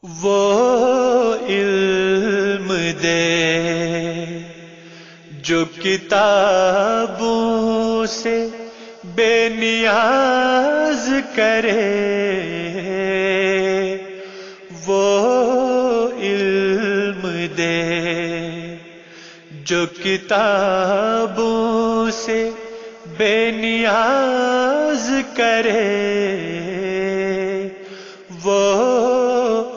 وہ علم دے جو کتابوں سے بے نیاز کرے، وہ علم دے جو کتابوں سے بے نیاز کرے، وہ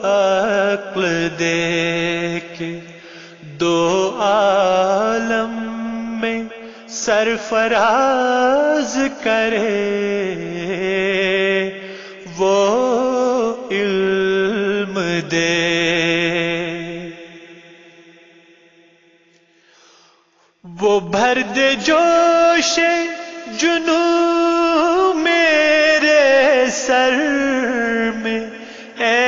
عقل دے کے دو عالم میں سرفراز کرے، وہ علم دے۔ وہ بھر دے جوش جنوں میرے سر میں اے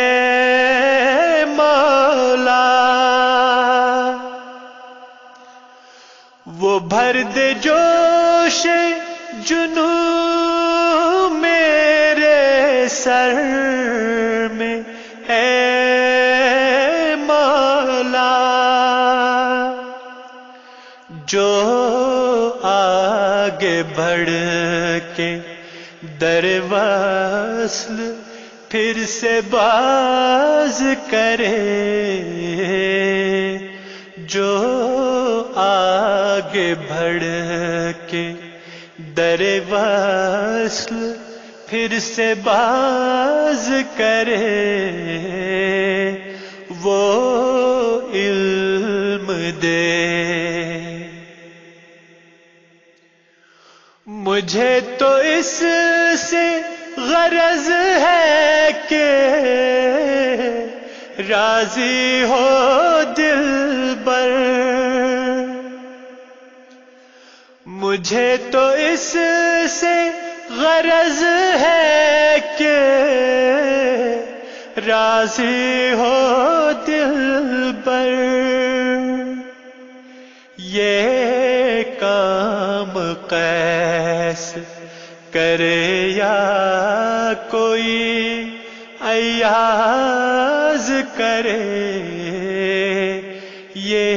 مولا، وہ بھر دے جوش جنوں میرے سر میں اے مولا، جو آگے بڑھ کے در وصل پھر سے باز کرے، جو آگے بڑھ کے در وصل پھر سے باز کرے، وہ علم دے۔ مجھے تو اس سے غرض ہے کہ راضی ہو دلبر، مجھے تو اس سے غرض ہے کہ راضی ہو دلبر، یہ کام قیس کرے یا کوئی ایاز کرے، یہ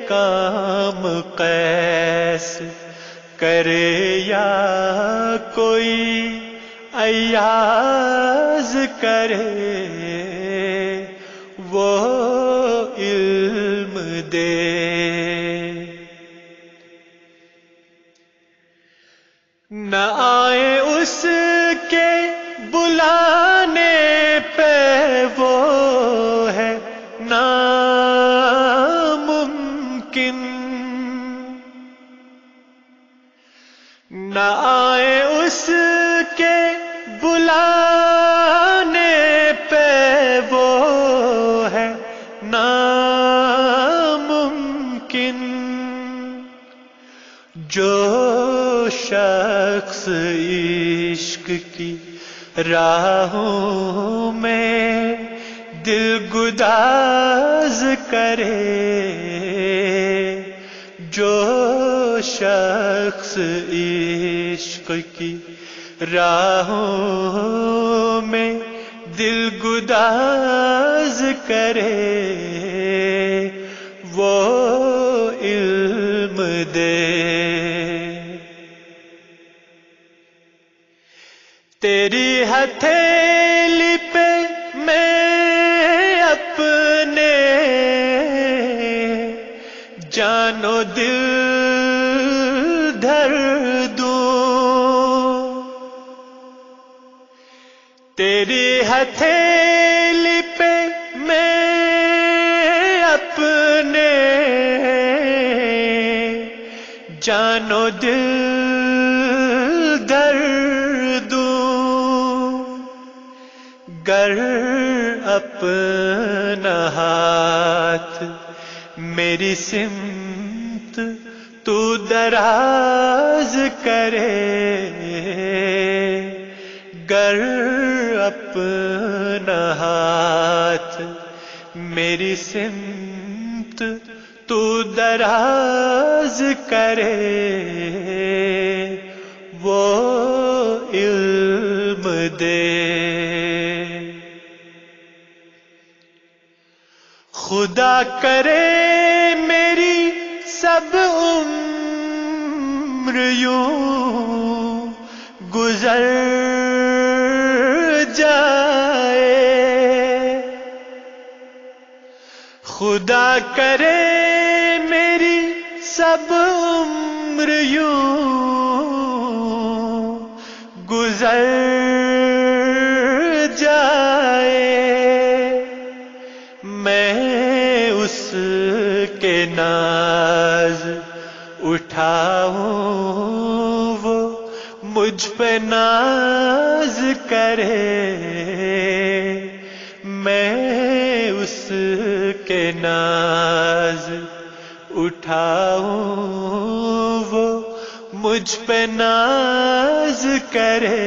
کام قیس کرے یا کوئی ایاز کرے، وہ علم دے۔ نہ آئے اس کے بلانے پہ وہ ہے ناممکن، نہ آئے اس کے بلانے پہ وہ ہے ناممکن، جو شخص عشق کی راہوں میں دل گداز کرے، جو شخص عشق کی راہوں میں دل گداز کرے، وہ علم دے۔ تیری ہتھیلی پہ میں اپنے جان و دل دھر دوں، تیری ہتھیلی پہ میں اپنے جان و دل دھر گر اپنا ہاتھ میری سمت تو دراز کرے، گر اپنا ہاتھ میری سمت تو دراز کرے، وہ علم دے۔ خدا کرے میری سب عمر یوں گزر جائے، خدا کرے میری سب عمر یوں گزر جائے، میں اس کے ناز اٹھاؤں وہ مجھ پہ ناز کرے، میں اس کے ناز اٹھاؤں وہ مجھ پہ ناز کرے،